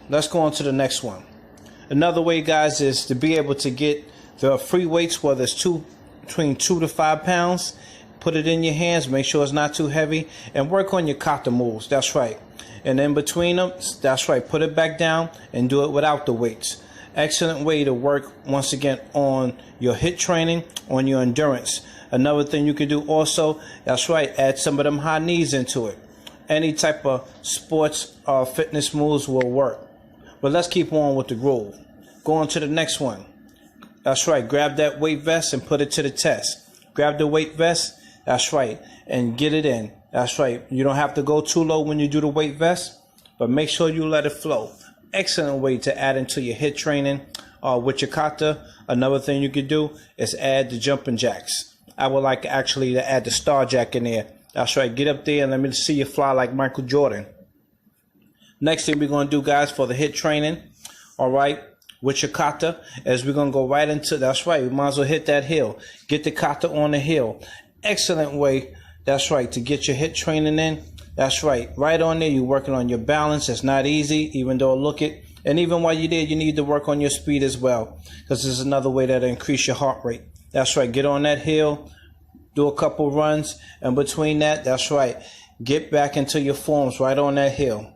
let's go on to the next one. Another way, guys, is to be able to get the free weights, whether it's between 2 to 5 pounds. Put it in your hands, make sure it's not too heavy, and work on your kata moves. That's right. And in between them, that's right, put it back down and do it without the weights. Excellent way to work, once again, on your HIIT training, on your endurance. Another thing you can do also, that's right, add some of them high knees into it. Any type of sports or fitness moves will work. But let's keep on with the groove. Go on to the next one. That's right, grab that weight vest and put it to the test. Grab the weight vest, that's right, and get it in. That's right, you don't have to go too low when you do the weight vest, but make sure you let it flow. Excellent way to add into your HIIT training with your kata. Another thing you could do is add the jumping jacks. I would like actually to add the star jack in there. That's right, get up there and let me see you fly like Michael Jordan. Next thing we're going to do, guys, for the HIIT training, all right, with your kata, is we're going to go right into, that's right, we might as well hit that hill. Get the kata on the hill. Excellent way, that's right, to get your HIIT training in. That's right, right on there, you're working on your balance. It's not easy, even though look it. And even while you're there, you need to work on your speed as well, because this is another way that'll increase your heart rate. That's right, get on that hill, do a couple runs, and between that, that's right, get back into your forms right on that hill.